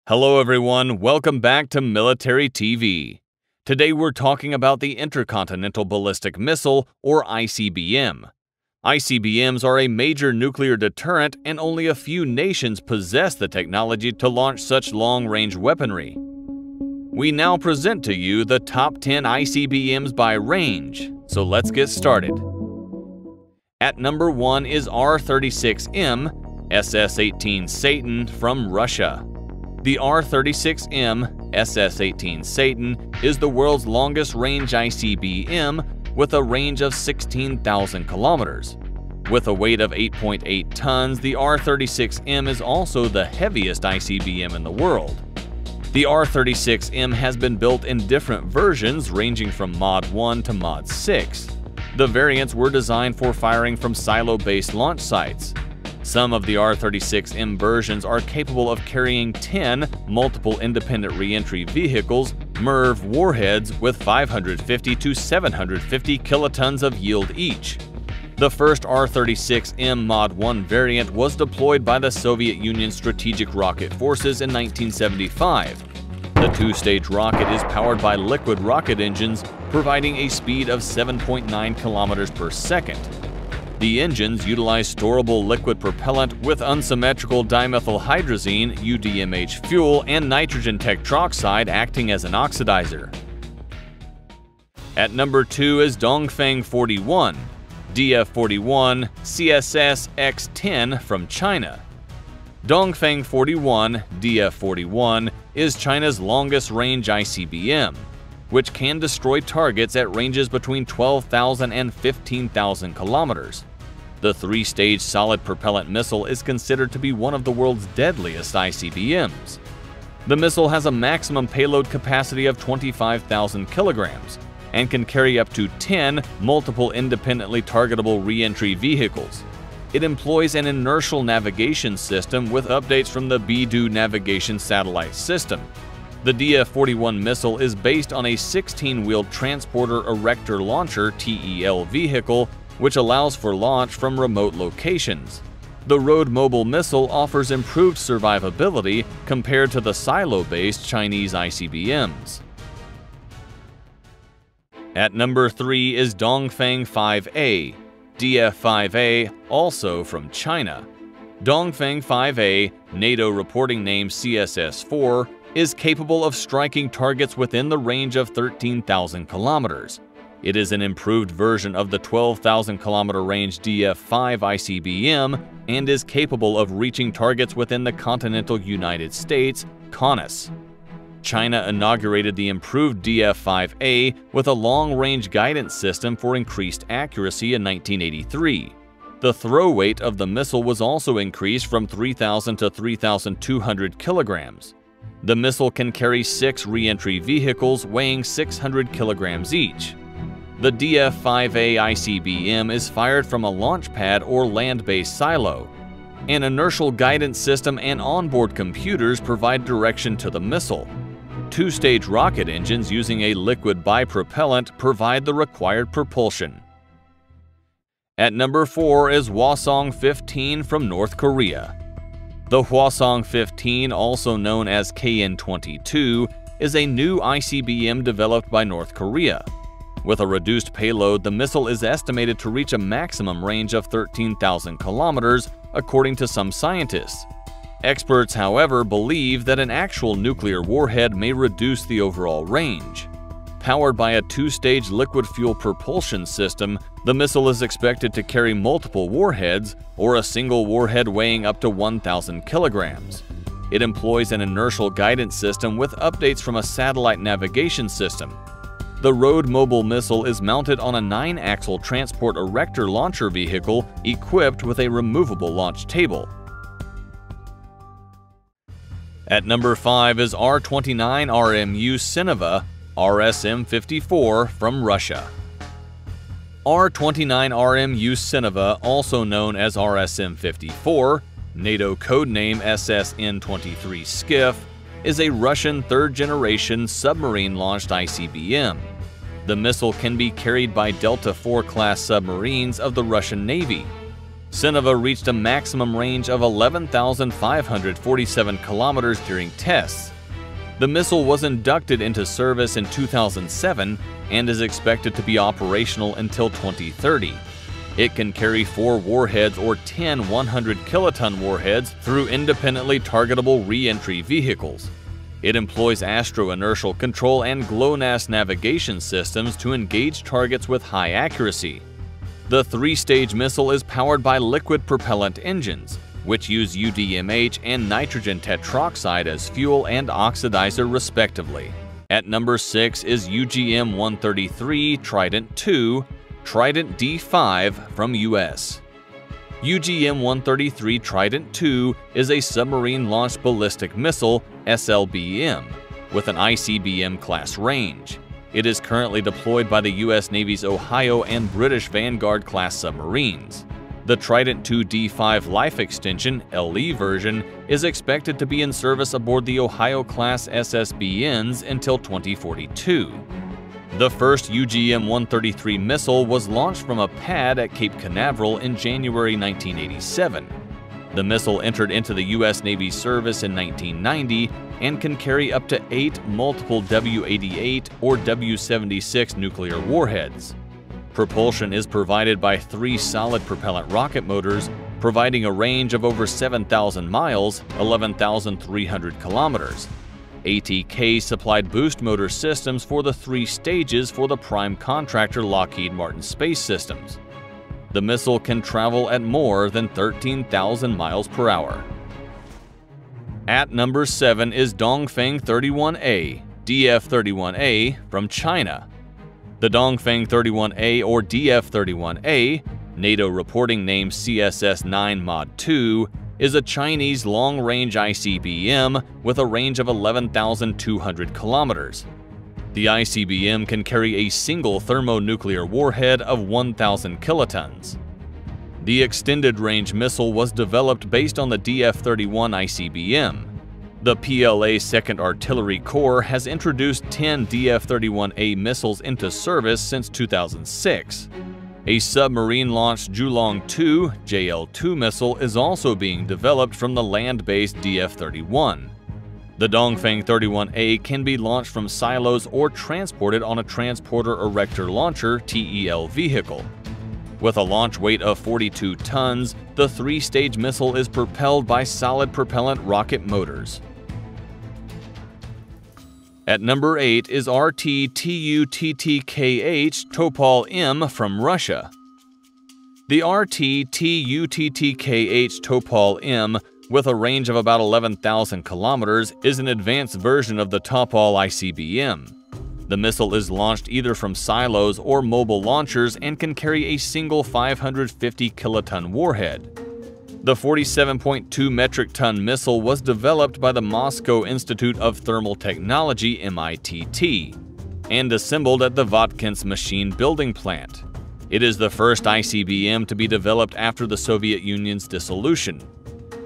Hello everyone, welcome back to Military TV. Today we're talking about the Intercontinental Ballistic Missile, or ICBM. ICBMs are a major nuclear deterrent, and only a few nations possess the technology to launch such long-range weaponry. We now present to you the top 10 ICBMs by range, so let's get started. At number 1 is R-36M SS-18 Satan from Russia. The R-36M SS-18 Satan is the world's longest-range ICBM with a range of 16,000 kilometers. With a weight of 8.8 tons, the R-36M is also the heaviest ICBM in the world. The R-36M has been built in different versions ranging from Mod 1 to Mod 6. The variants were designed for firing from silo-based launch sites. Some of the R-36M versions are capable of carrying 10 multiple independent reentry vehicles, MIRV warheads with 550 to 750 kilotons of yield each. The first R-36M Mod 1 variant was deployed by the Soviet Union Strategic Rocket Forces in 1975. The two-stage rocket is powered by liquid rocket engines, providing a speed of 7.9 kilometers per second. The engines utilize storable liquid propellant with unsymmetrical dimethylhydrazine UDMH fuel and nitrogen tetroxide acting as an oxidizer. At number 2 is Dongfeng 41, DF-41 CSS-X10 from China. Dongfeng 41 DF-41 is China's longest-range ICBM, which can destroy targets at ranges between 12,000 and 15,000 kilometers. The three-stage solid propellant missile is considered to be one of the world's deadliest ICBMs. The missile has a maximum payload capacity of 25,000 kilograms and can carry up to 10 multiple independently targetable reentry vehicles. It employs an inertial navigation system with updates from the Beidou navigation satellite system. The DF-41 missile is based on a 16-wheeled transporter erector launcher (TEL) vehicle, which allows for launch from remote locations. The road-mobile missile offers improved survivability compared to the silo-based Chinese ICBMs. At number 3 is Dongfeng 5A, DF-5A, also from China. Dongfeng 5A, NATO reporting name CSS-4, is capable of striking targets within the range of 13,000 kilometers. It is an improved version of the 12,000-kilometer range DF-5 ICBM and is capable of reaching targets within the continental United States, CONUS. China inaugurated the improved DF-5A with a long-range guidance system for increased accuracy in 1983. The throw weight of the missile was also increased from 3,000 to 3,200 kilograms. The missile can carry 6 reentry vehicles weighing 600 kilograms each. The DF-5A ICBM is fired from a launch pad or land-based silo. An inertial guidance system and onboard computers provide direction to the missile. Two-stage rocket engines using a liquid bipropellant provide the required propulsion. At number 4 is Hwasong-15 from North Korea. The Hwasong-15, also known as KN-22, is a new ICBM developed by North Korea. With a reduced payload, the missile is estimated to reach a maximum range of 13,000 kilometers, according to some scientists. Experts, however, believe that an actual nuclear warhead may reduce the overall range. Powered by a two-stage liquid fuel propulsion system, the missile is expected to carry multiple warheads or a single warhead weighing up to 1,000 kilograms. It employs an inertial guidance system with updates from a satellite navigation system. The road-mobile missile is mounted on a 9-axle transport erector launcher vehicle equipped with a removable launch table. At number 5 is R29 RMU Cineva, RSM-54 from Russia. R29 RMU Cineva, also known as RSM-54, NATO codename SSN-23 Skiff, is a Russian third-generation submarine-launched ICBM. The missile can be carried by Delta IV class submarines of the Russian Navy. Cineva reached a maximum range of 11,547 kilometers during tests. The missile was inducted into service in 2007 and is expected to be operational until 2030. It can carry 4 warheads or 10 100-kiloton warheads through independently targetable re-entry vehicles. It employs astro-inertial control and GLONASS navigation systems to engage targets with high accuracy. The 3-stage missile is powered by liquid propellant engines, which use UDMH and nitrogen tetroxide as fuel and oxidizer respectively. At number 6 is UGM-133 Trident II, Trident D5 from US. UGM-133 Trident II is a submarine-launched ballistic missile (SLBM) with an ICBM class range. It is currently deployed by the U.S. Navy's Ohio and British Vanguard class submarines. The Trident II D5 Life Extension (LE) version is expected to be in service aboard the Ohio-class SSBNs until 2042. The first UGM-133 missile was launched from a pad at Cape Canaveral in January 1987. The missile entered into the U.S. Navy service in 1990 and can carry up to 8 multiple W-88 or W-76 nuclear warheads. Propulsion is provided by 3 solid propellant rocket motors, providing a range of over 7,000 miles, 11,300 kilometers. ATK supplied boost motor systems for the 3 stages for the prime contractor Lockheed Martin Space Systems. The missile can travel at more than 13,000 miles per hour. At number 7 is Dongfeng 31A, DF-31A from China. The Dongfeng 31A or DF-31A, NATO reporting name CSS-9 Mod 2, is a Chinese long-range ICBM with a range of 11,200 kilometers. The ICBM can carry a single thermonuclear warhead of 1,000 kilotons. The extended-range missile was developed based on the DF-31 ICBM. The PLA 2nd Artillery Corps has introduced 10 DF-31A missiles into service since 2006. A submarine-launched Julong-2 JL-2 missile is also being developed from the land-based DF-31. The Dongfeng 31A can be launched from silos or transported on a Transporter Erector Launcher (TEL) vehicle. With a launch weight of 42 tons, the 3-stage missile is propelled by solid propellant rocket motors. At number 8 is RT-2UTTKh Topol-M from Russia. The RT-2UTTKh Topol-M, with a range of about 11,000 kilometers, is an advanced version of the Topol ICBM. The missile is launched either from silos or mobile launchers and can carry a single 550 kiloton warhead. The 47.2 metric ton missile was developed by the Moscow Institute of Thermal Technology (MITT) and assembled at the Votkins machine building plant. It is the first ICBM to be developed after the Soviet Union's dissolution.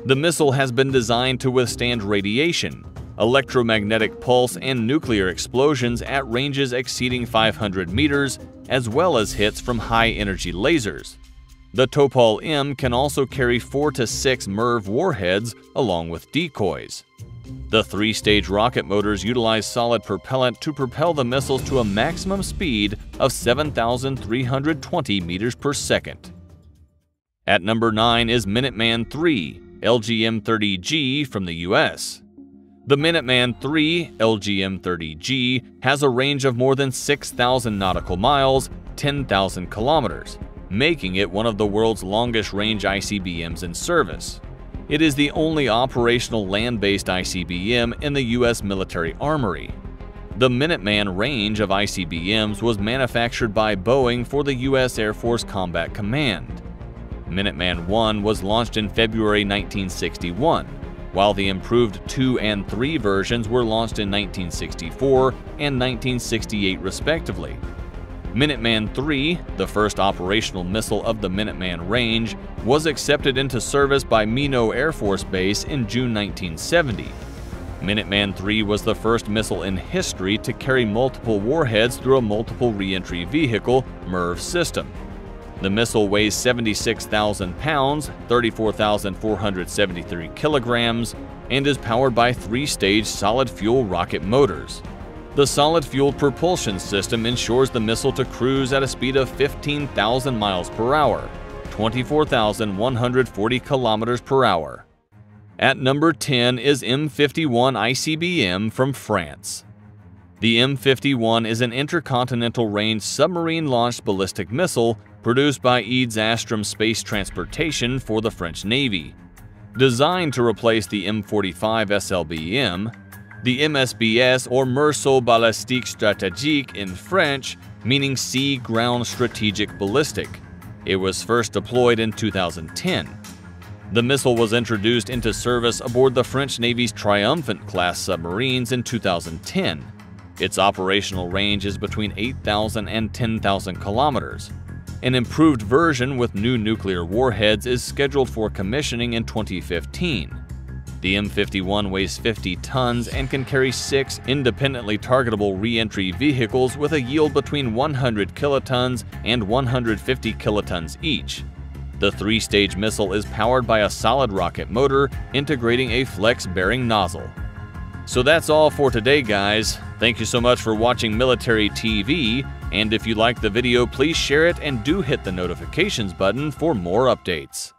The missile has been designed to withstand radiation, electromagnetic pulse, and nuclear explosions at ranges exceeding 500 meters, as well as hits from high-energy lasers. The Topol-M can also carry 4 to 6 MIRV warheads along with decoys. The 3-stage rocket motors utilize solid propellant to propel the missiles to a maximum speed of 7,320 meters per second. At number 9 is Minuteman-III, LGM-30G from the US. The Minuteman-III LGM-30G has a range of more than 6,000 nautical miles, 10,000 kilometers, making it one of the world's longest-range ICBMs in service. It is the only operational land-based ICBM in the U.S. military armory. The Minuteman range of ICBMs was manufactured by Boeing for the U.S. Air Force Combat Command. Minuteman-I was launched in February 1961, while the improved 2 and 3 versions were launched in 1964 and 1968 respectively. Minuteman-III, the first operational missile of the Minuteman range, was accepted into service by Mino Air Force Base in June 1970. Minuteman-III was the first missile in history to carry multiple warheads through a multiple reentry vehicle (MIRV) system. The missile weighs 76,000 pounds, 34,473 kilograms, and is powered by 3-stage solid-fuel rocket motors. The solid-fuel propulsion system ensures the missile to cruise at a speed of 15,000 miles per hour, 24,140 kilometers per hour. At number 10 is M51 ICBM from France. The M51 is an intercontinental range submarine-launched ballistic missile produced by IDE's Astrum Space Transportation for the French Navy. Designed to replace the M45 SLBM, the MSBS, or Missile Ballistique Stratégique in French, meaning Sea-Ground Strategic Ballistic. It was first deployed in 2010. The missile was introduced into service aboard the French Navy's Triomphant-class submarines in 2010. Its operational range is between 8,000 and 10,000 kilometers. An improved version with new nuclear warheads is scheduled for commissioning in 2015. The M51 weighs 50 tons and can carry 6 independently targetable re-entry vehicles with a yield between 100 kilotons and 150 kilotons each. The 3-stage missile is powered by a solid rocket motor integrating a flex-bearing nozzle. So that's all for today, guys. Thank you so much for watching Military TV, and if you liked the video, please share it and do hit the notifications button for more updates.